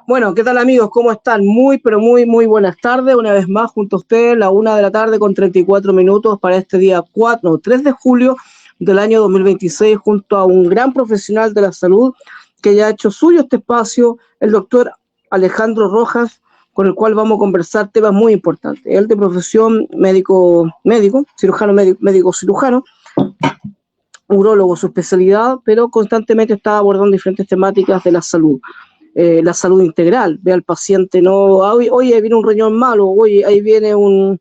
Bueno, ¿qué tal amigos? ¿Cómo están? Muy, pero muy buenas tardes. Una vez más junto a ustedes, la 1 de la tarde con 34 minutos para este día 3 de julio del año 2026, junto a un gran profesional de la salud que ya ha hecho suyo este espacio, el doctor Alejandro Rojas, con el cual vamos a conversar temas muy importantes. Él de profesión médico, cirujano médico cirujano, urólogo su especialidad, pero constantemente está abordando diferentes temáticas de la salud integral, ve al paciente, no, oye, viene un riñón malo, oye, ahí viene un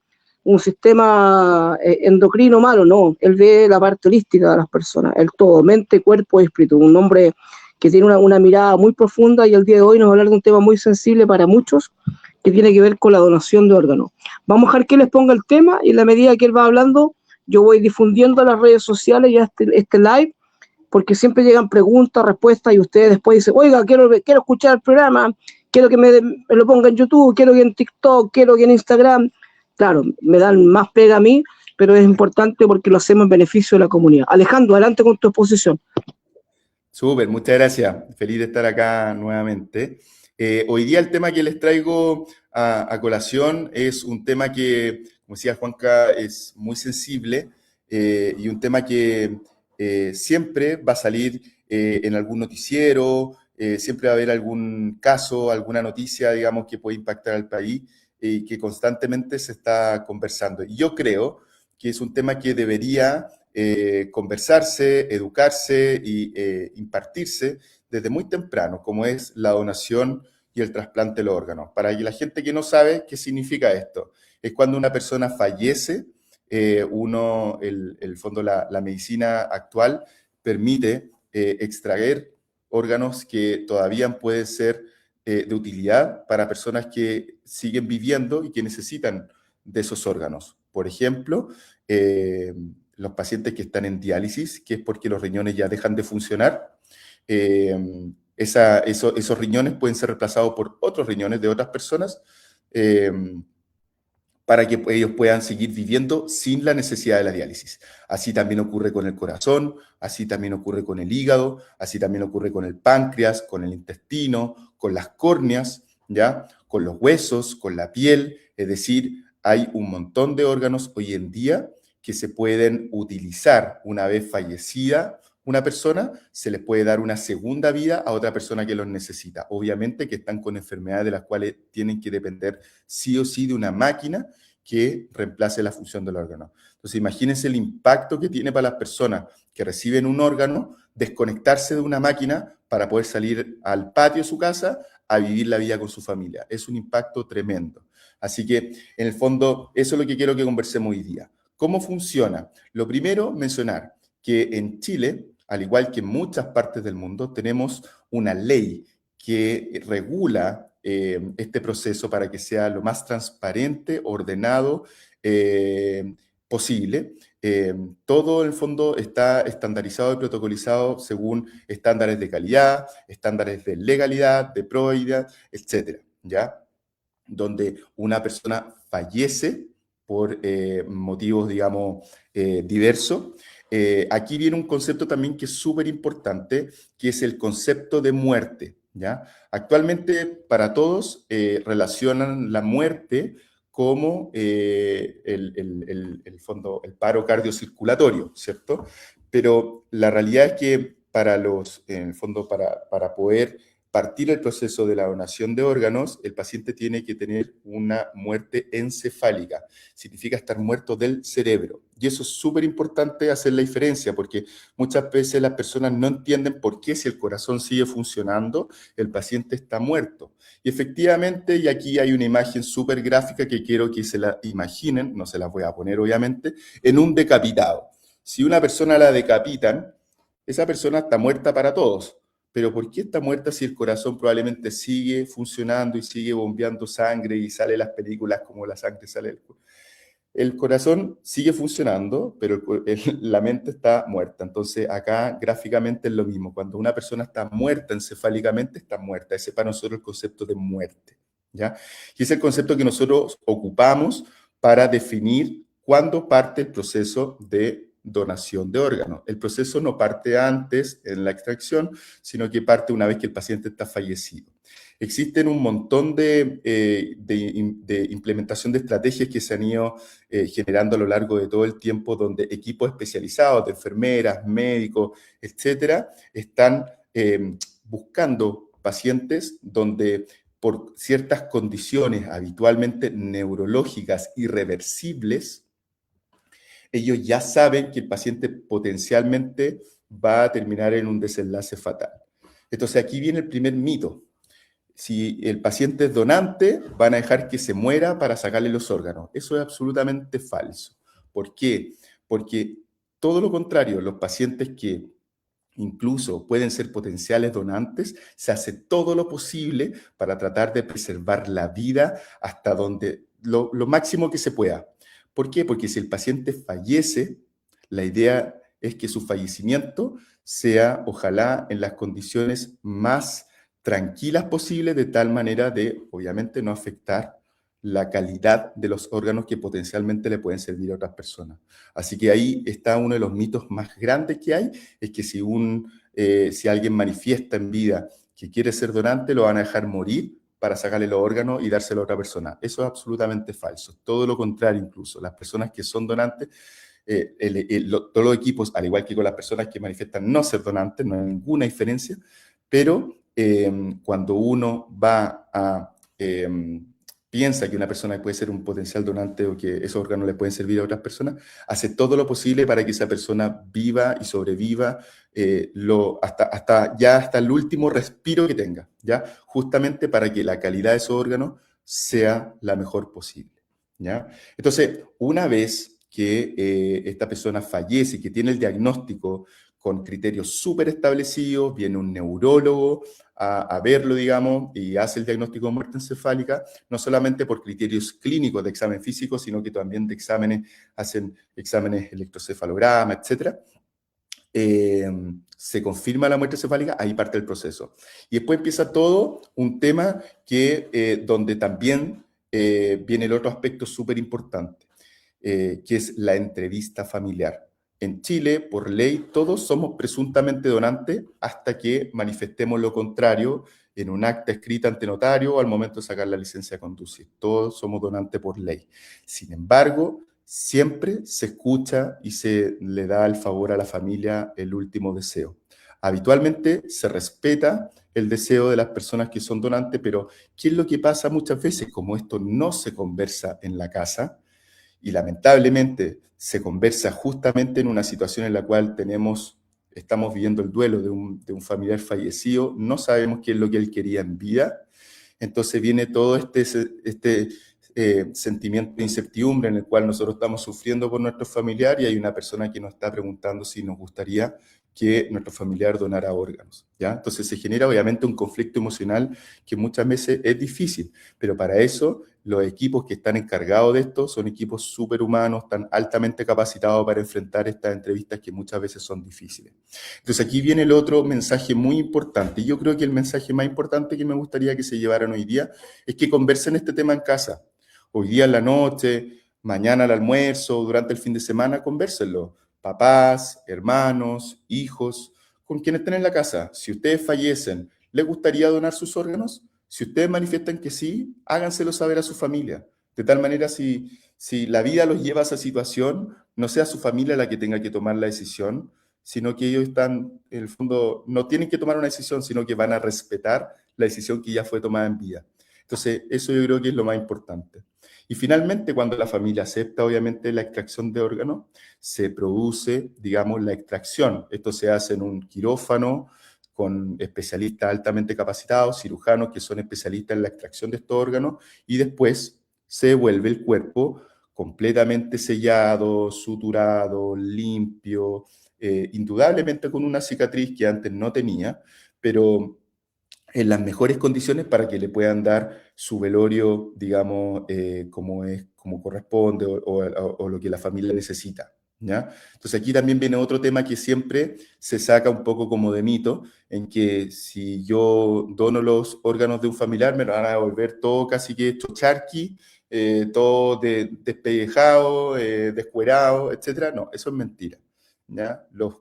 sistema endocrino malo, no, él ve la parte holística de las personas, el todo, mente, cuerpo y espíritu, un hombre que tiene una mirada muy profunda y el día de hoy nos va a hablar de un tema muy sensible para muchos, que tiene que ver con la donación de órganos. Vamos a dejar que les ponga el tema y en la medida que él va hablando, yo voy difundiendo en las redes sociales ya este live, porque siempre llegan preguntas, respuestas y ustedes después dicen, oiga, quiero escuchar el programa, quiero que me lo ponga en YouTube, quiero que en TikTok, quiero que en Instagram. Claro, me dan más pega a mí, pero es importante porque lo hacemos en beneficio de la comunidad. Alejandro, adelante con tu exposición. Súper, muchas gracias. Feliz de estar acá nuevamente. Hoy día el tema que les traigo a colación es un tema que, como decía Juanca, es muy sensible y un tema que siempre va a salir en algún noticiero, siempre va a haber algún caso, alguna noticia, digamos, que puede impactar al país y que constantemente se está conversando. Y yo creo que es un tema que debería conversarse, educarse y impartirse desde muy temprano, como es la donación y el trasplante de los órganos. Para que la gente que no sabe qué significa esto, es cuando una persona fallece, el fondo, la medicina actual permite extraer órganos que todavía pueden ser de utilidad para personas que siguen viviendo y que necesitan de esos órganos. Por ejemplo, los pacientes que están en diálisis, que es porque los riñones ya dejan de funcionar. Esos riñones pueden ser reemplazados por otros riñones de otras personas eh, para que ellos puedan seguir viviendo sin la necesidad de la diálisis. Así también ocurre con el corazón, así también ocurre con el hígado, así también ocurre con el páncreas, con el intestino, con las córneas, ¿ya? Con los huesos, con la piel. Es decir, hay un montón de órganos hoy en día que se pueden utilizar una vez fallecida una persona, se les puede dar una segunda vida a otra persona que los necesita. Obviamente que están con enfermedades de las cuales tienen que depender sí o sí de una máquina que reemplace la función del órgano. Entonces, imagínense el impacto que tiene para las personas que reciben un órgano, desconectarse de una máquina para poder salir al patio de su casa a vivir la vida con su familia. Es un impacto tremendo. Así que, en el fondo, eso es lo que quiero que conversemos hoy día. ¿Cómo funciona? Lo primero, mencionar que en Chile, al igual que en muchas partes del mundo, tenemos una ley que regula este proceso para que sea lo más transparente, ordenado posible. Todo en el fondo está estandarizado y protocolizado según estándares de calidad, estándares de legalidad, de probidad, etcétera, ¿ya? Donde una persona fallece por motivos, digamos, diversos. Aquí viene un concepto también que es súper importante, que es el concepto de muerte, ¿ya? Actualmente, para todos, relacionan la muerte como el paro cardiocirculatorio, ¿cierto? Pero la realidad es que en el fondo, para poder partir el proceso de la donación de órganos, el paciente tiene que tener una muerte encefálica. Significa estar muerto del cerebro. Y eso es súper importante hacer la diferencia, porque muchas veces las personas no entienden por qué si el corazón sigue funcionando, el paciente está muerto. Y efectivamente, y aquí hay una imagen súper gráfica que quiero que se la imaginen, no se la voy a poner obviamente, en un decapitado. Si una persona la decapitan, esa persona está muerta para todos. Pero ¿por qué está muerta si el corazón probablemente sigue funcionando y sigue bombeando sangre y sale las películas como la sangre sale del cuerpo? El corazón sigue funcionando, pero la mente está muerta. Entonces, acá gráficamente es lo mismo. Cuando una persona está muerta encefálicamente, está muerta. Ese es para nosotros el concepto de muerte, ¿ya? Y es el concepto que nosotros ocupamos para definir cuándo parte el proceso de donación de órganos. El proceso no parte antes en la extracción, sino que parte una vez que el paciente está fallecido. Existen un montón de implementación de estrategias que se han ido generando a lo largo de todo el tiempo, donde equipos especializados de enfermeras, médicos, etcétera, están buscando pacientes donde por ciertas condiciones habitualmente neurológicas irreversibles, ellos ya saben que el paciente potencialmente va a terminar en un desenlace fatal. Entonces aquí viene el primer mito. Si el paciente es donante, van a dejar que se muera para sacarle los órganos. Eso es absolutamente falso. ¿Por qué? Porque todo lo contrario, los pacientes que incluso pueden ser potenciales donantes, se hace todo lo posible para tratar de preservar la vida hasta donde lo máximo que se pueda. ¿Por qué? Porque si el paciente fallece, la idea es que su fallecimiento sea, ojalá, en las condiciones más tranquilas posibles, de tal manera de, obviamente, no afectar la calidad de los órganos que potencialmente le pueden servir a otras personas. Así que ahí está uno de los mitos más grandes que hay, es que si alguien manifiesta en vida que quiere ser donante, lo van a dejar morir para sacarle los órganos y dárselo a otra persona. Eso es absolutamente falso. Todo lo contrario, incluso. Las personas que son donantes, todos los equipos, al igual que con las personas que manifiestan no ser donantes, no hay ninguna diferencia, pero cuando uno va a... piensa que una persona puede ser un potencial donante o que esos órganos le pueden servir a otras personas, hace todo lo posible para que esa persona viva y sobreviva hasta el último respiro que tenga, ¿ya? Justamente para que la calidad de esos órganos sea la mejor posible, ¿ya? Entonces, una vez que esta persona fallece y que tiene el diagnóstico con criterios súper establecidos, viene un neurólogo a verlo, digamos, y hace el diagnóstico de muerte encefálica, no solamente por criterios clínicos de examen físico, sino que también de hacen exámenes electrocefalograma, etc. Se confirma la muerte encefálica, ahí parte el proceso. Y después empieza todo un tema donde también viene el otro aspecto súper importante, que es la entrevista familiar. En Chile, por ley, todos somos presuntamente donantes hasta que manifestemos lo contrario en un acta escrita ante notario o al momento de sacar la licencia de conducir. Todos somos donantes por ley. Sin embargo, siempre se escucha y se le da el favor a la familia el último deseo. Habitualmente se respeta el deseo de las personas que son donantes, pero ¿qué es lo que pasa muchas veces? Como esto no se conversa en la casa, y lamentablemente se conversa justamente en una situación en la cual estamos viviendo el duelo de un familiar fallecido, no sabemos qué es lo que él quería en vida, entonces viene todo este sentimiento de incertidumbre en el cual nosotros estamos sufriendo por nuestro familiar y hay una persona que nos está preguntando si nos gustaría que nuestro familiar donara órganos, ¿ya? Entonces se genera obviamente un conflicto emocional que muchas veces es difícil, pero para eso los equipos que están encargados de esto son equipos superhumanos, están altamente capacitados para enfrentar estas entrevistas que muchas veces son difíciles. Entonces aquí viene el otro mensaje muy importante, y yo creo que el mensaje más importante que me gustaría que se llevaran hoy día es que conversen este tema en casa. Hoy día en la noche, mañana al almuerzo, durante el fin de semana, convérsenlo. Papás, hermanos, hijos, con quienes estén en la casa. Si ustedes fallecen, ¿les gustaría donar sus órganos? Si ustedes manifiestan que sí, háganselo saber a su familia. De tal manera, si la vida los lleva a esa situación, no sea su familia la que tenga que tomar la decisión, sino que ellos están, en el fondo, no tienen que tomar una decisión, sino que van a respetar la decisión que ya fue tomada en vida. Entonces, eso yo creo que es lo más importante. Y finalmente, cuando la familia acepta, obviamente, la extracción de órganos, se produce, digamos, la extracción. Esto se hace en un quirófano con especialistas altamente capacitados, cirujanos que son especialistas en la extracción de estos órganos, y después se devuelve el cuerpo completamente sellado, suturado, limpio, indudablemente con una cicatriz que antes no tenía, pero en las mejores condiciones para que le puedan dar su velorio, digamos, como corresponde o lo que la familia necesita, ¿ya? Entonces aquí también viene otro tema que siempre se saca un poco como de mito, en que si yo dono los órganos de un familiar me lo van a devolver todo casi que hecho charqui, todo despellejado, descuerado, etc. No, eso es mentira. ¿ya? Los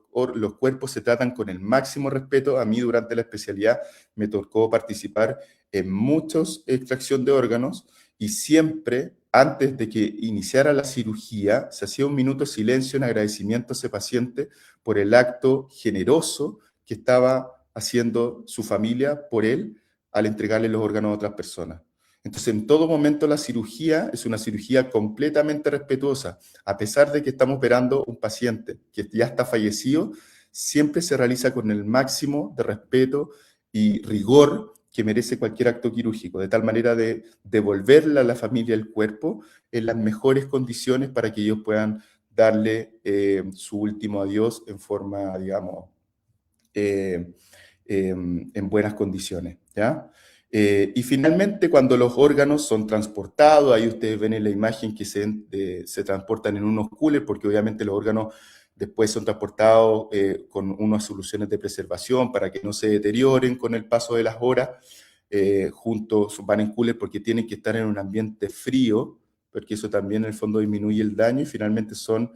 cuerpos se tratan con el máximo respeto. A mí durante la especialidad me tocó participar en muchas extracción de órganos y siempre, antes de que iniciara la cirugía, se hacía un minuto de silencio en agradecimiento a ese paciente por el acto generoso que estaba haciendo su familia por él al entregarle los órganos a otras personas. Entonces, en todo momento la cirugía es una cirugía completamente respetuosa. A pesar de que estamos operando un paciente que ya está fallecido, siempre se realiza con el máximo de respeto y rigor que merece cualquier acto quirúrgico, de tal manera de devolverle a la familia el cuerpo en las mejores condiciones para que ellos puedan darle su último adiós en forma, digamos, en buenas condiciones, ¿ya? Y finalmente, cuando los órganos son transportados, ahí ustedes ven en la imagen que se transportan en unos coolers, porque obviamente los órganos después son transportados con unas soluciones de preservación para que no se deterioren con el paso de las horas, juntos van en coolers porque tienen que estar en un ambiente frío, porque eso también en el fondo disminuye el daño, y finalmente son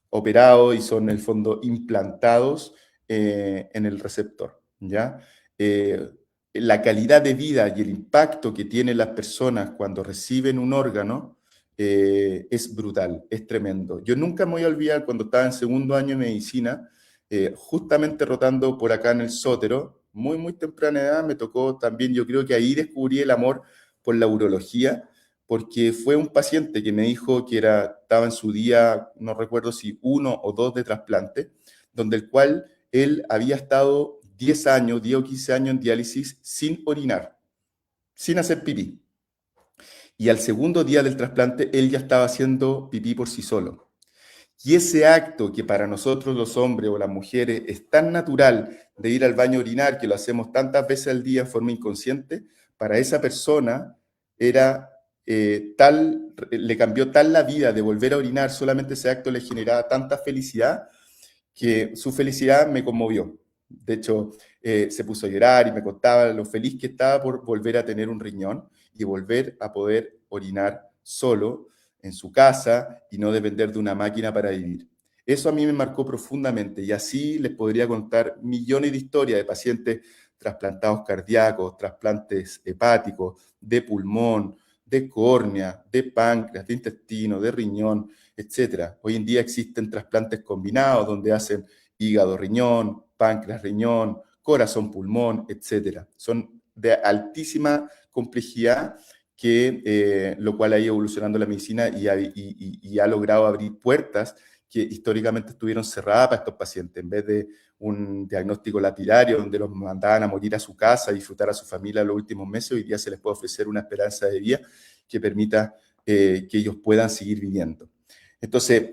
operados y son en el fondo implantados en el receptor, ¿ya? La calidad de vida y el impacto que tienen las personas cuando reciben un órgano es brutal, es tremendo. Yo nunca me voy a olvidar cuando estaba en segundo año de medicina, justamente rotando por acá en el Sótero, muy, muy temprana edad, me tocó también, yo creo que ahí descubrí el amor por la urología, porque fue un paciente que me dijo que estaba en su día, no recuerdo si 1 o 2 de trasplante, donde el cual él había estado 10 años, 10 o 15 años en diálisis sin orinar, sin hacer pipí. Y al segundo día del trasplante, él ya estaba haciendo pipí por sí solo. Y ese acto que para nosotros los hombres o las mujeres es tan natural de ir al baño a orinar, que lo hacemos tantas veces al día en forma inconsciente, para esa persona era le cambió tal la vida de volver a orinar, solamente ese acto le generaba tanta felicidad que su felicidad me conmovió. De hecho, se puso a llorar y me contaba lo feliz que estaba por volver a tener un riñón y volver a poder orinar solo en su casa y no depender de una máquina para vivir. Eso a mí me marcó profundamente y así les podría contar millones de historias de pacientes trasplantados cardíacos, trasplantes hepáticos, de pulmón, de córnea, de páncreas, de intestino, de riñón, etcétera. Hoy en día existen trasplantes combinados donde hacen hígado, riñón, páncreas, riñón, corazón, pulmón, etcétera. Son de altísima complejidad lo cual ha ido evolucionando la medicina y ha logrado abrir puertas que históricamente estuvieron cerradas para estos pacientes. En vez de un diagnóstico lapidario donde los mandaban a morir a su casa, a disfrutar a su familia los últimos meses, hoy día se les puede ofrecer una esperanza de vida que permita que ellos puedan seguir viviendo. Entonces,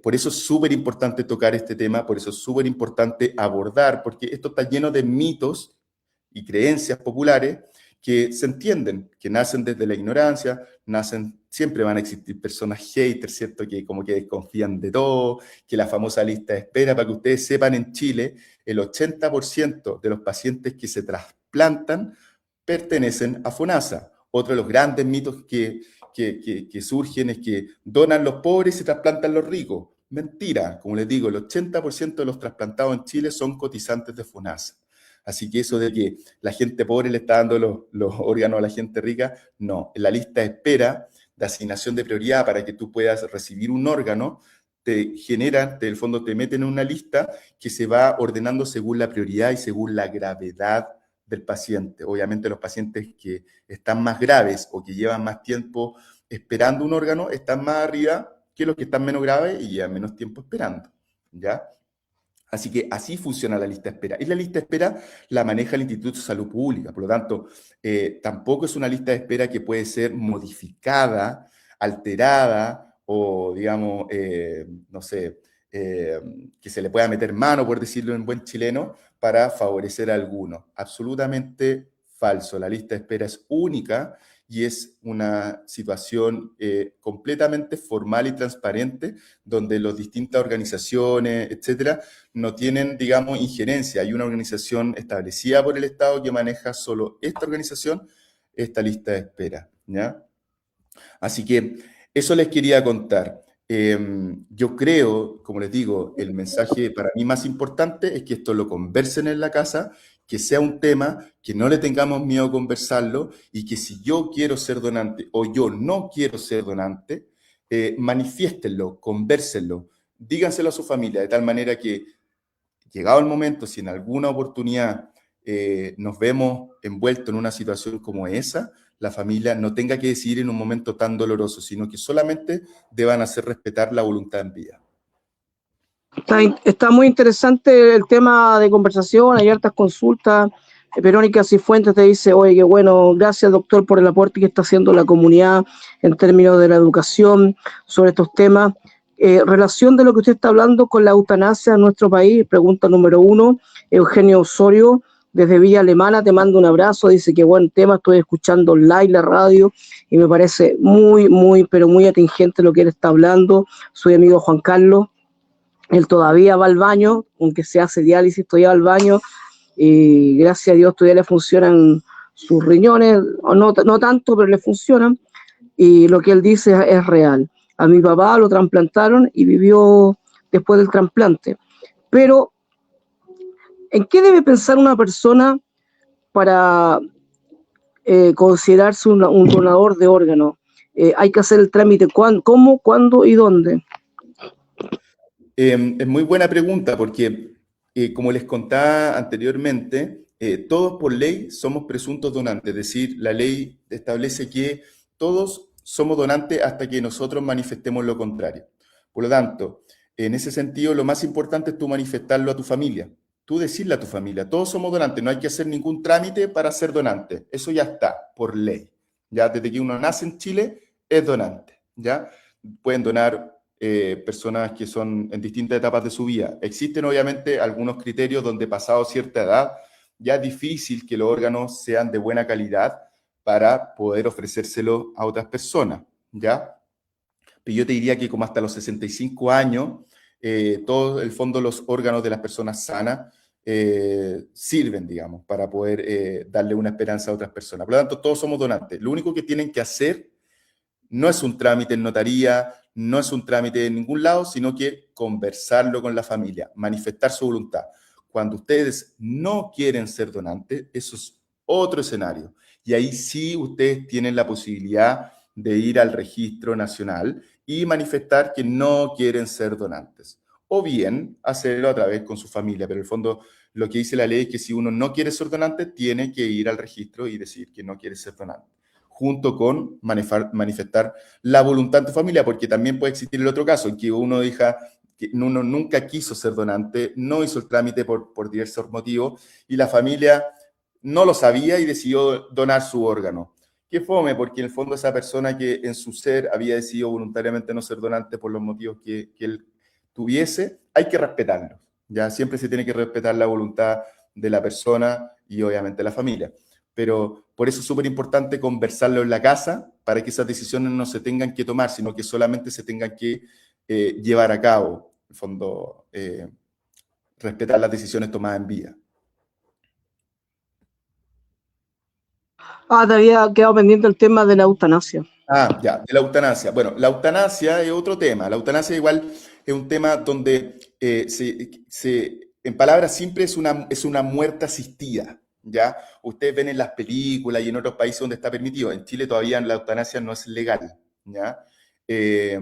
por eso es súper importante tocar este tema, por eso es súper importante abordar, porque esto está lleno de mitos y creencias populares que se entienden, que nacen desde la ignorancia, siempre van a existir personas haters, ¿cierto? Que como que desconfían de todo, que la famosa lista de espera, para que ustedes sepan, en Chile, el 80% de los pacientes que se trasplantan pertenecen a FONASA. Otro de los grandes mitos que surgen es que donan los pobres y se trasplantan los ricos. Mentira, como les digo, el 80% de los trasplantados en Chile son cotizantes de FONASA. Así que eso de que la gente pobre le está dando los órganos a la gente rica, no. En la lista de espera de asignación de prioridad para que tú puedas recibir un órgano, te generan, del fondo te meten en una lista que se va ordenando según la prioridad y según la gravedad del paciente. Obviamente los pacientes que están más graves o que llevan más tiempo esperando un órgano están más arriba que los que están menos graves y llevan menos tiempo esperando, ¿ya? Así que así funciona la lista de espera. Y la lista de espera la maneja el Instituto de Salud Pública. Por lo tanto, tampoco es una lista de espera que puede ser modificada, alterada o, digamos, no sé, que se le pueda meter mano, por decirlo en buen chileno, para favorecer a alguno. Absolutamente falso. La lista de espera es única y es una situación completamente formal y transparente donde las distintas organizaciones, etcétera, no tienen, digamos, injerencia. Hay una organización establecida por el Estado que maneja solo esta organización, esta lista de espera, ¿ya? Así que eso les quería contar. Yo creo, como les digo, el mensaje para mí más importante es que esto lo conversen en la casa, que sea un tema, que no le tengamos miedo a conversarlo y que si yo quiero ser donante o yo no quiero ser donante, manifiéstenlo, convérsenlo, díganselo a su familia, de tal manera que llegado el momento, si en alguna oportunidad nos vemos envueltos en una situación como esa, la familia no tenga que decidir en un momento tan doloroso, sino que solamente deban hacer respetar la voluntad en vida. Está muy interesante el tema de conversación, hay hartas consultas. Verónica Cifuentes te dice, oye, qué bueno, gracias doctor por el aporte que está haciendo la comunidad en términos de la educación sobre estos temas. Relación de lo que usted está hablando con la eutanasia en nuestro país, pregunta número 1, Eugenio Osorio, desde Villa Alemana, te mando un abrazo, dice que buen tema, estoy escuchando online la radio y me parece pero muy atingente lo que él está hablando. Soy amigo Juan Carlos. Él todavía va al baño, aunque se hace diálisis, todavía va al baño y gracias a Dios todavía le funcionan sus riñones, o no tanto, pero le funcionan y lo que él dice es real. A mi papá lo trasplantaron y vivió después del trasplante. Pero, ¿en qué debe pensar una persona para considerarse un donador de órganos? Hay que hacer el trámite, ¿cómo, cuándo y dónde? Es muy buena pregunta porque, como les contaba anteriormente, todos por ley somos presuntos donantes, es decir, la ley establece que todos somos donantes hasta que nosotros manifestemos lo contrario. Por lo tanto, en ese sentido, lo más importante es tú manifestarlo a tu familia, tú decirle a tu familia, todos somos donantes, no hay que hacer ningún trámite para ser donante, eso ya está, por ley. Ya desde que uno nace en Chile, es donante, ¿ya? Pueden donar personas que son en distintas etapas de su vida. Existen obviamente algunos criterios donde pasado cierta edad ya es difícil que los órganos sean de buena calidad para poder ofrecérselo a otras personas, ¿ya? Pero yo te diría que como hasta los 65 años, todo el fondo los órganos de las personas sanas sirven, digamos, para poder darle una esperanza a otras personas. Por lo tanto, todos somos donantes. Lo único que tienen que hacer no es un trámite en notaría, no es un trámite en ningún lado, sino que conversarlo con la familia, manifestar su voluntad. Cuando ustedes no quieren ser donantes, eso es otro escenario. Y ahí sí ustedes tienen la posibilidad de ir al registro nacional y manifestar que no quieren ser donantes. O bien hacerlo a través con su familia, pero en el fondo lo que dice la ley es que si uno no quiere ser donante, tiene que ir al registro y decir que no quiere ser donante, junto con manifestar la voluntad de tu familia, porque también puede existir el otro caso, en que uno diga que uno nunca quiso ser donante, no hizo el trámite por diversos motivos, y la familia no lo sabía y decidió donar su órgano. Qué fome, porque en el fondo esa persona que en su ser había decidido voluntariamente no ser donante por los motivos que él tuviese, hay que respetarlo. Ya siempre se tiene que respetar la voluntad de la persona y obviamente la familia. Pero por eso es súper importante conversarlo en la casa para que esas decisiones no se tengan que tomar, sino que solamente se tengan que llevar a cabo. En el fondo, respetar las decisiones tomadas en vida. Te había quedado pendiente el tema de la eutanasia. Ah, ya, de la eutanasia. Bueno, la eutanasia es otro tema. La eutanasia igual es un tema donde, en palabras simples, es una muerte asistida, ¿ya? Ustedes ven en las películas y en otros países donde está permitido. En Chile todavía la eutanasia no es legal, ¿ya? Eh,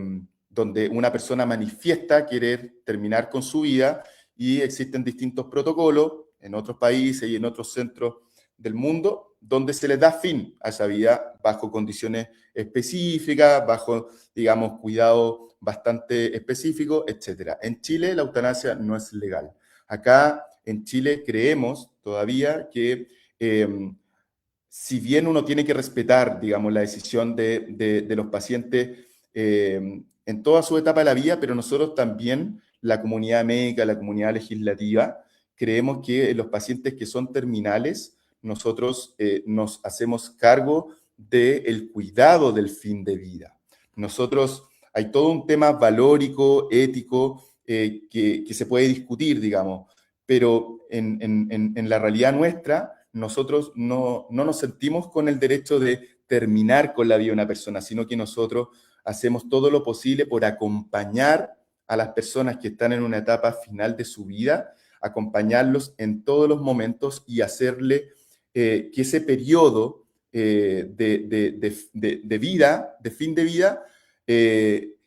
donde una persona manifiesta querer terminar con su vida y existen distintos protocolos en otros países y en otros centros del mundo donde se les da fin a esa vida bajo condiciones específicas, bajo, digamos, cuidado bastante específico, etc. En Chile la eutanasia no es legal. Acá en Chile creemos todavía que si bien uno tiene que respetar, digamos, la decisión de los pacientes en toda su etapa de la vida, pero nosotros también, la comunidad médica, la comunidad legislativa, creemos que los pacientes que son terminales, nosotros nos hacemos cargo del cuidado del fin de vida. Nosotros, hay todo un tema valórico, ético, que se puede discutir, digamos, pero en la realidad nuestra, nosotros no nos sentimos con el derecho de terminar con la vida de una persona, sino que nosotros hacemos todo lo posible por acompañar a las personas que están en una etapa final de su vida, acompañarlos en todos los momentos y hacerle que ese periodo de vida, de fin de vida,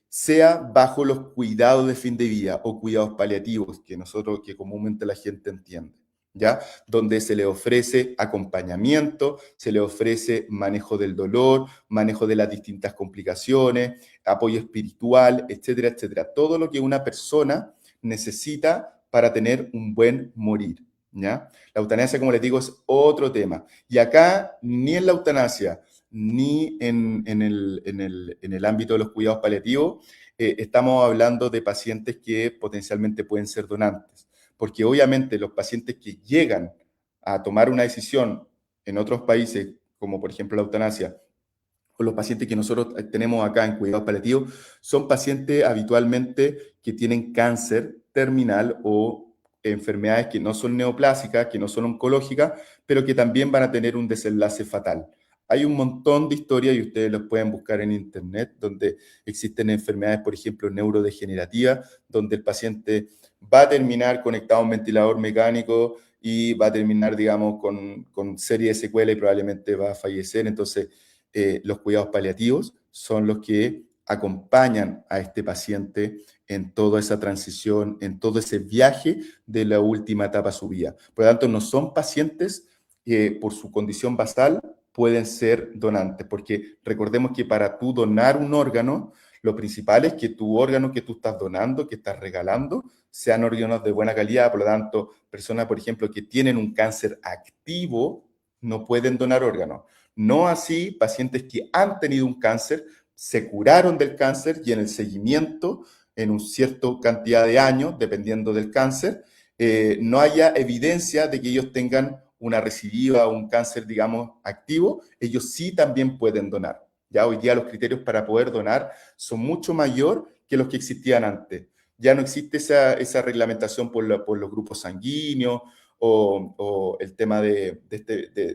sea bajo los cuidados de fin de vida o cuidados paliativos, que comúnmente la gente entiende, ¿ya? Donde se le ofrece acompañamiento, se le ofrece manejo del dolor, manejo de las distintas complicaciones, apoyo espiritual, etcétera, etcétera. Todo lo que una persona necesita para tener un buen morir, ¿ya? La eutanasia, como les digo, es otro tema. Y acá, ni en la eutanasia, ni en el ámbito de los cuidados paliativos, estamos hablando de pacientes que potencialmente pueden ser donantes. Porque obviamente los pacientes que llegan a tomar una decisión en otros países, como por ejemplo la eutanasia, o los pacientes que nosotros tenemos acá en cuidados paliativos, son pacientes habitualmente que tienen cáncer terminal o enfermedades que no son neoplásicas, que no son oncológicas, pero que también van a tener un desenlace fatal. Hay un montón de historias y ustedes los pueden buscar en internet, donde existen enfermedades, por ejemplo, neurodegenerativas, donde el paciente va a terminar conectado a un ventilador mecánico y va a terminar, digamos, con serie de secuelas y probablemente va a fallecer. Entonces, los cuidados paliativos son los que acompañan a este paciente en toda esa transición, en todo ese viaje de la última etapa de su vida. Por lo tanto, no son pacientes que por su condición basal pueden ser donantes, porque recordemos que para tú donar un órgano, lo principal es que tu órgano que tú estás donando, que estás regalando, sean órganos de buena calidad. Por lo tanto, personas, por ejemplo, que tienen un cáncer activo, no pueden donar órganos. No así pacientes que han tenido un cáncer, se curaron del cáncer y en el seguimiento, en una cierta cantidad de años, dependiendo del cáncer, no haya evidencia de que ellos tengan una recidiva o un cáncer, digamos, activo, ellos sí también pueden donar. Ya hoy día los criterios para poder donar son mucho mayor que los que existían antes. Ya no existe esa reglamentación por los grupos sanguíneos o el tema de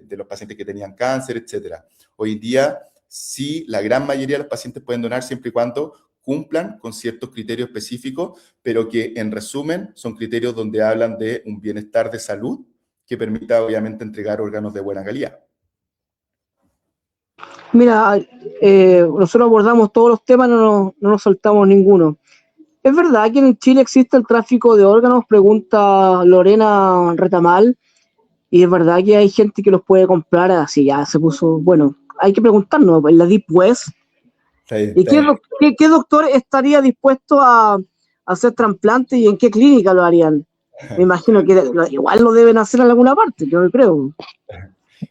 los pacientes que tenían cáncer, etcétera. Hoy día sí, la gran mayoría de los pacientes pueden donar siempre y cuando cumplan con ciertos criterios específicos, pero que en resumen son criterios donde hablan de un bienestar de salud que permita obviamente entregar órganos de buena calidad. Mira, nosotros abordamos todos los temas, no nos saltamos ninguno. ¿Es verdad que en Chile existe el tráfico de órganos? Pregunta Lorena Retamal. Y es verdad que hay gente que los puede comprar así, ya se puso, bueno, hay que preguntarnos, en la Deep West, ¿y qué doctor estaría dispuesto a hacer trasplante y en qué clínica lo harían? Me imagino que igual lo deben hacer en alguna parte, yo creo.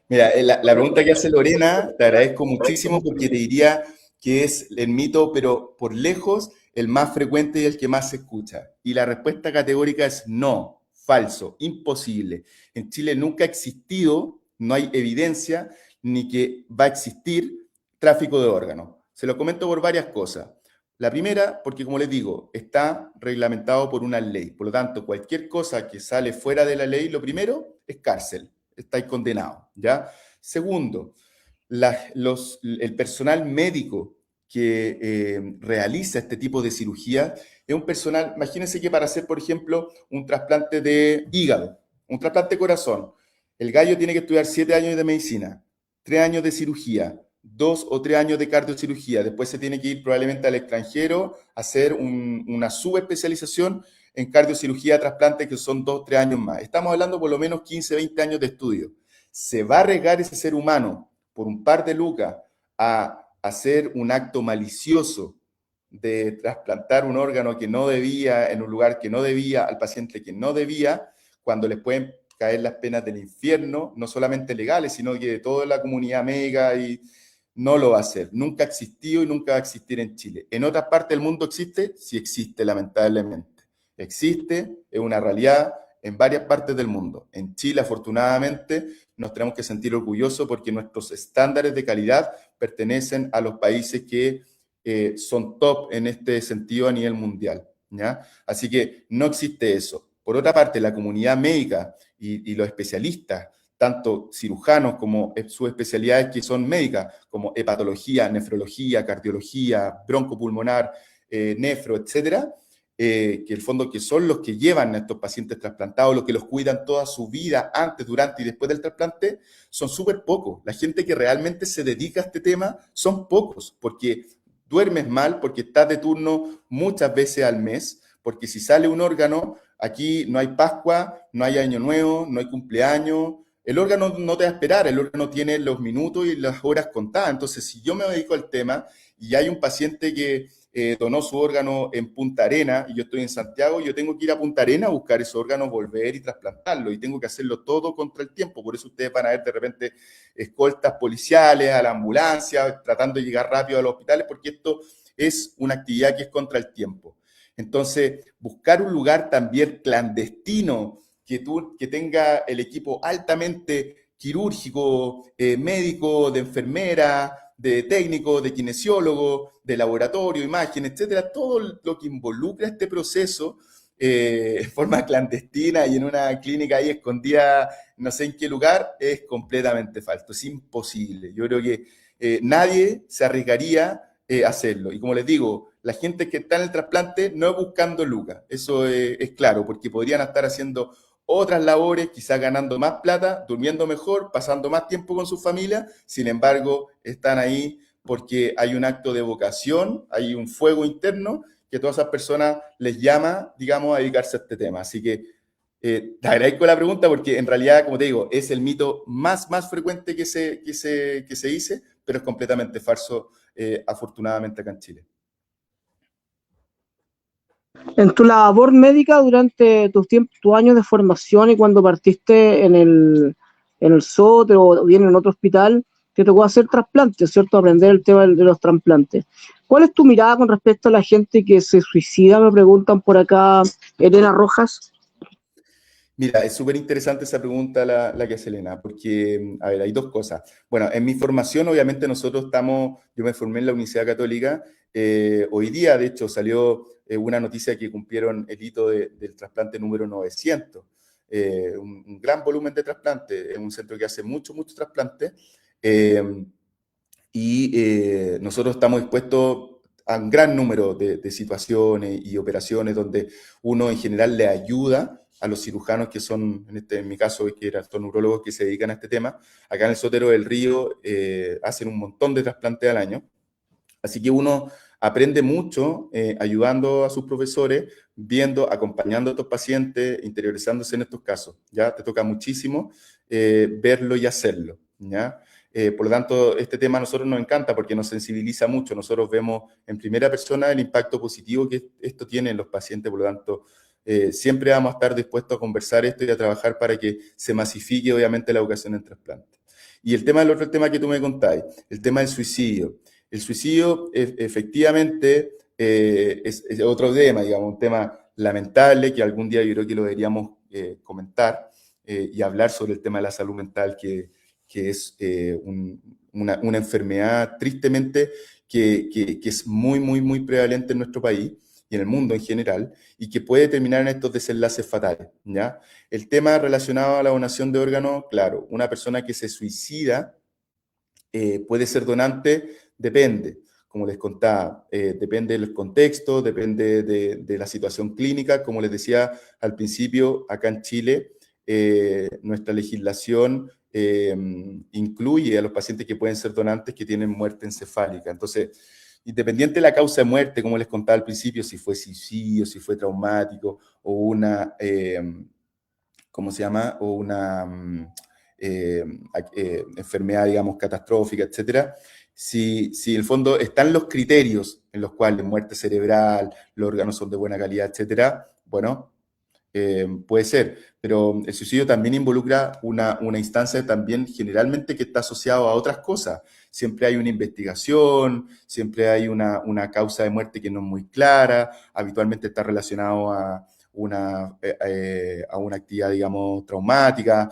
Mira, la pregunta que hace Lorena, te agradezco muchísimo porque te diría que es el mito, pero por lejos, el más frecuente y el que más se escucha. Y la respuesta categórica es no, falso, imposible. En Chile nunca ha existido, no hay evidencia, ni que va a existir tráfico de órganos. Se lo comento por varias cosas. La primera, porque como les digo, está reglamentado por una ley. Por lo tanto, cualquier cosa que sale fuera de la ley, lo primero es cárcel. Estáis condenados, ¿ya? Segundo, el personal médico que realiza este tipo de cirugía es un personal, imagínense que para hacer, por ejemplo, un trasplante de hígado, un trasplante de corazón, el gallo tiene que estudiar 7 años de medicina, 3 años de cirugía, 2 o 3 años de cardiocirugía, después se tiene que ir probablemente al extranjero a hacer una subespecialización en cardiocirugía, trasplante, que son 2 o 3 años más. Estamos hablando por lo menos 15, 20 años de estudio. ¿Se va a arriesgar ese ser humano por un par de lucas a hacer un acto malicioso de trasplantar un órgano que no debía, en un lugar que no debía, al paciente que no debía, cuando les pueden caer las penas del infierno, no solamente legales, sino que de toda la comunidad médica? Y no lo va a hacer. Nunca ha existido y nunca va a existir en Chile. ¿En otras partes del mundo existe? Sí existe, lamentablemente. Existe, es una realidad en varias partes del mundo. En Chile, afortunadamente, nos tenemos que sentir orgullosos porque nuestros estándares de calidad pertenecen a los países que son top en este sentido a nivel mundial, ¿ya? Así que no existe eso. Por otra parte, la comunidad médica y los especialistas, tanto cirujanos como subespecialidades que son médicas, como hepatología, nefrología, cardiología, broncopulmonar, nefro, etcétera, que el fondo que son los que llevan a estos pacientes trasplantados, los que los cuidan toda su vida, antes, durante y después del trasplante, son súper pocos. La gente que realmente se dedica a este tema son pocos, porque duermes mal, porque estás de turno muchas veces al mes, porque si sale un órgano, aquí no hay Pascua, no hay Año Nuevo, no hay cumpleaños, el órgano no te va a esperar, el órgano tiene los minutos y las horas contadas. Entonces, si yo me dedico al tema y hay un paciente que donó su órgano en Punta Arena y yo estoy en Santiago, yo tengo que ir a Punta Arena a buscar ese órgano, volver y trasplantarlo, y tengo que hacerlo todo contra el tiempo. Por eso ustedes van a ver de repente escoltas policiales a la ambulancia, tratando de llegar rápido a los hospitales, porque esto es una actividad que es contra el tiempo. Entonces, buscar un lugar también clandestino que tenga el equipo altamente quirúrgico, médico, de enfermera, de técnico, de kinesiólogo, de laboratorio, imagen, etcétera, todo lo que involucra este proceso en forma clandestina y en una clínica ahí escondida, no sé en qué lugar, es completamente falso, es imposible. Yo creo que nadie se arriesgaría a hacerlo. Y como les digo, la gente que está en el trasplante no es buscando lucas, eso es claro, porque podrían estar haciendo otras labores, quizás ganando más plata, durmiendo mejor, pasando más tiempo con su familia, sin embargo, están ahí porque hay un acto de vocación, hay un fuego interno que a todas esas personas les llama, digamos, a dedicarse a este tema. Así que te agradezco la pregunta porque en realidad, como te digo, es el mito más frecuente que se dice, pero es completamente falso, afortunadamente acá en Chile. En tu labor médica durante tus años de formación y cuando partiste en el SOTE o bien en otro hospital, te tocó hacer trasplantes, ¿cierto? Aprender el tema de los trasplantes. ¿Cuál es tu mirada con respecto a la gente que se suicida? Me preguntan por acá, Elena Rojas. Mira, es súper interesante esa pregunta la que hace Elena, porque, a ver, hay dos cosas. Bueno, en mi formación, obviamente, yo me formé en la Universidad Católica. Hoy día, de hecho, salió una noticia que cumplieron el hito del trasplante número 900. Un gran volumen de trasplantes, es un centro que hace mucho trasplante. Nosotros estamos expuestos a un gran número de situaciones y operaciones donde uno en general le ayuda a los cirujanos que son, en mi caso, que eran estos neurólogos que se dedican a este tema. Acá en el Sotero del Río hacen un montón de trasplantes al año. Así que uno aprende mucho ayudando a sus profesores, viendo, acompañando a estos pacientes, interiorizándose en estos casos. ¿Ya? Te toca muchísimo verlo y hacerlo. ¿Ya? Por lo tanto, este tema a nosotros nos encanta porque nos sensibiliza mucho. Nosotros vemos en primera persona el impacto positivo que esto tiene en los pacientes. Por lo tanto, siempre vamos a estar dispuestos a conversar esto y a trabajar para que se masifique, obviamente, la educación en trasplante. Y el otro tema que tú me contáis, el tema del suicidio. El suicidio, efectivamente, es otro tema, digamos, un tema lamentable que algún día yo creo que lo deberíamos comentar y hablar sobre el tema de la salud mental, que es una enfermedad tristemente que es muy prevalente en nuestro país y en el mundo en general, y que puede terminar en estos desenlaces fatales, ¿ya? El tema relacionado a la donación de órganos, claro, una persona que se suicida puede ser donante, depende, como les contaba, depende del contexto, depende de la situación clínica. Como les decía al principio, acá en Chile, nuestra legislación incluye a los pacientes que pueden ser donantes que tienen muerte encefálica. Entonces, independiente de la causa de muerte, como les contaba al principio, si fue suicidio, si fue traumático o una, ¿cómo se llama? O una eh, enfermedad, digamos, catastrófica, etcétera. Si en el fondo están los criterios en los cuales muerte cerebral, los órganos son de buena calidad, etcétera, bueno, puede ser, pero el suicidio también involucra una instancia también generalmente que está asociado a otras cosas. Siempre hay una investigación, siempre hay una causa de muerte que no es muy clara, habitualmente está relacionado a una actividad, digamos, traumática.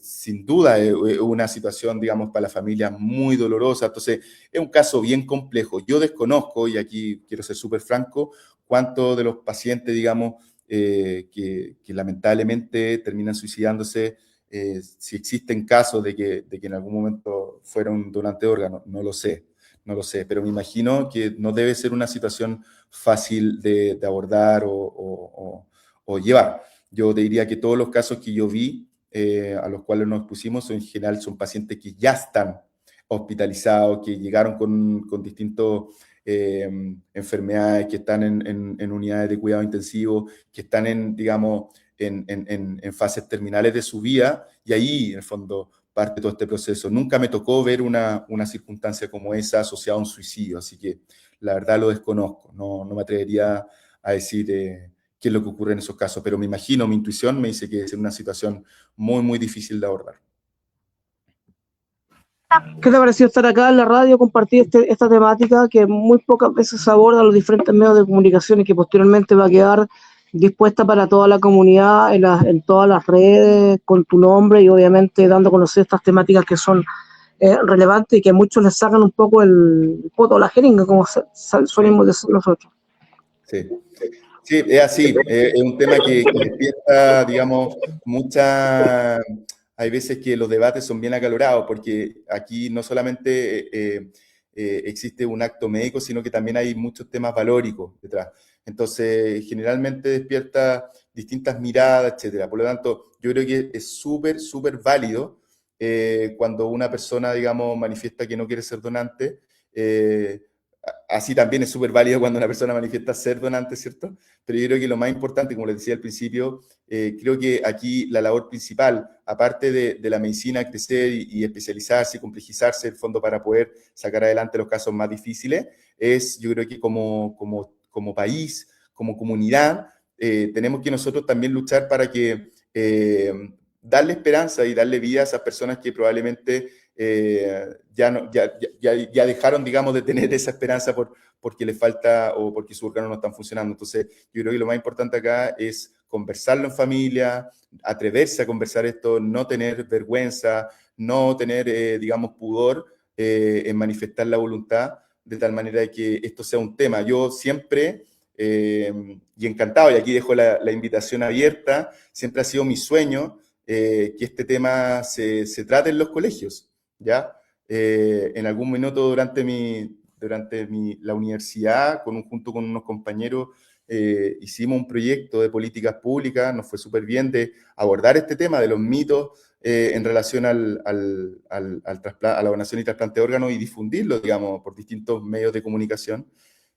Sin duda es una situación, digamos, para la familia muy dolorosa. Entonces, es un caso bien complejo. Yo desconozco, y aquí quiero ser súper franco, cuántos de los pacientes, digamos, que lamentablemente terminan suicidándose Si existen casos de que en algún momento fuera un donante de órganos, no lo sé, pero me imagino que no debe ser una situación fácil de abordar o llevar. Yo te diría que todos los casos que yo vi, a los cuales nos expusimos, en general son pacientes que ya están hospitalizados, que llegaron con distintos enfermedades, que están en unidades de cuidado intensivo, que están digamos, en fases terminales de su vida, y ahí, en el fondo, parte todo este proceso. Nunca me tocó ver una circunstancia como esa asociada a un suicidio, así que la verdad lo desconozco, no me atrevería a decir qué es lo que ocurre en esos casos, pero me imagino, mi intuición me dice que es una situación muy, muy difícil de abordar. ¿Qué te ha parecido estar acá en la radio, compartir esta temática que muy pocas veces se aborda en los diferentes medios de comunicación y que posteriormente va a quedar dispuesta para toda la comunidad en todas las redes, con tu nombre y obviamente dando a conocer estas temáticas que son relevantes y que a muchos les sacan un poco el poto o la jeringa, como solemos decir nosotros? Sí. Sí, es así, es un tema que despierta, digamos, hay veces que los debates son bien acalorados, porque aquí no solamente existe un acto médico, sino que también hay muchos temas valóricos detrás. Entonces, generalmente despierta distintas miradas, etcétera. Por lo tanto, yo creo que es súper, súper válido cuando una persona, digamos, manifiesta que no quiere ser donante. Así también es súper válido cuando una persona manifiesta ser donante, ¿cierto? Pero yo creo que lo más importante, como les decía al principio, creo que aquí la labor principal, aparte de la medicina crecer y especializarse y complejizarse, el fondo para poder sacar adelante los casos más difíciles, es, yo creo que como país, como comunidad, tenemos que nosotros también luchar para que darle esperanza y darle vida a esas personas que probablemente ya dejaron, digamos, de tener esa esperanza porque les falta o porque sus órganos no están funcionando. Entonces, yo creo que lo más importante acá es conversarlo en familia, atreverse a conversar esto, no tener vergüenza, no tener, digamos, pudor en manifestar la voluntad, de tal manera de que esto sea un tema. Yo siempre, y encantado, y aquí dejo la invitación abierta, siempre ha sido mi sueño que este tema se trate en los colegios, ¿ya? En algún minuto durante la universidad, junto con unos compañeros, hicimos un proyecto de políticas públicas, nos fue súper bien de abordar este tema de los mitos en relación a la donación y trasplante de órganos y difundirlo, digamos, por distintos medios de comunicación.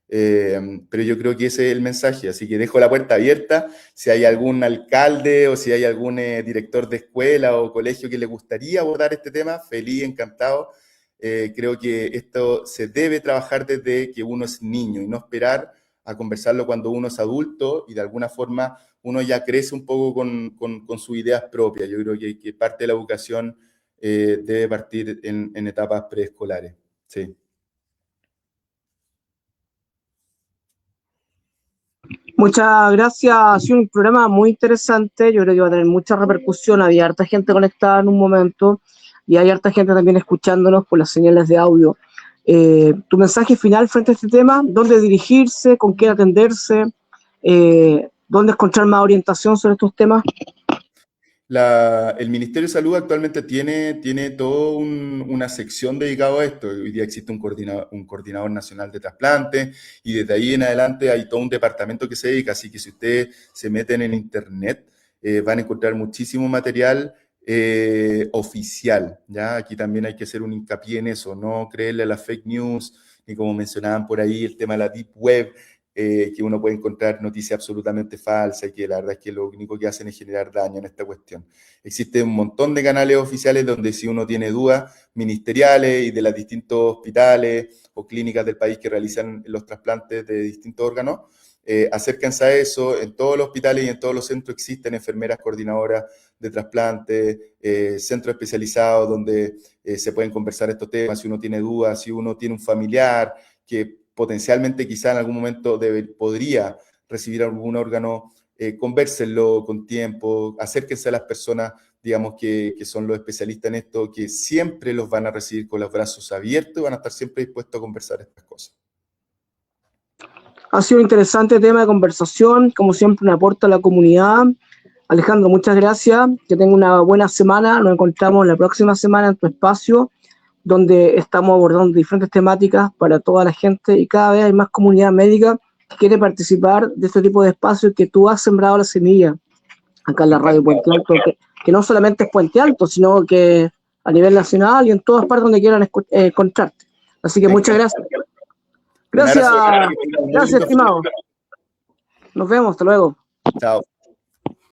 Pero yo creo que ese es el mensaje, así que dejo la puerta abierta. Si hay algún alcalde o si hay algún director de escuela o colegio que le gustaría abordar este tema, feliz, encantado. Creo que esto se debe trabajar desde que uno es niño y no esperar a conversarlo cuando uno es adulto y de alguna forma uno ya crece un poco con sus ideas propias. Yo creo que parte de la educación debe partir en etapas preescolares. Sí. Muchas gracias, ha sido un programa muy interesante, yo creo que va a tener mucha repercusión, había harta gente conectada en un momento y hay harta gente también escuchándonos por las señales de audio. Tu mensaje final frente a este tema, ¿dónde dirigirse, con qué atenderse, dónde encontrar más orientación sobre estos temas? El Ministerio de Salud actualmente tiene toda una sección dedicada a esto. Hoy día existe un coordinador nacional de trasplante y desde ahí en adelante hay todo un departamento que se dedica. Así que si ustedes se meten en internet, van a encontrar muchísimo material oficial, ¿ya? Aquí también hay que hacer un hincapié en eso, no creerle a las fake news, ni como mencionaban por ahí, el tema de la deep web, que uno puede encontrar noticias absolutamente falsas y que la verdad es que lo único que hacen es generar daño en esta cuestión. Existe un montón de canales oficiales donde si uno tiene dudas ministeriales y de los distintos hospitales o clínicas del país que realizan los trasplantes de distintos órganos, acérquense a eso. En todos los hospitales y en todos los centros existen enfermeras coordinadoras de trasplante, centros especializados donde se pueden conversar estos temas. Si uno tiene dudas, si uno tiene un familiar que potencialmente quizá en algún momento podría recibir algún órgano, convérsenlo con tiempo, acérquense a las personas, digamos, que son los especialistas en esto, que siempre los van a recibir con los brazos abiertos y van a estar siempre dispuestos a conversar estas cosas. Ha sido un interesante tema de conversación, como siempre un aporte a la comunidad. Alejandro, muchas gracias, que tenga una buena semana, nos encontramos la próxima semana en tu espacio, donde estamos abordando diferentes temáticas para toda la gente y cada vez hay más comunidad médica que quiere participar de este tipo de espacios que tú has sembrado la semilla acá en la radio Puente Alto, que no solamente es Puente Alto, sino que a nivel nacional y en todas partes donde quieran encontrarte. Así que muchas gracias. Gracias, estimado. Nos vemos, hasta luego. Chao.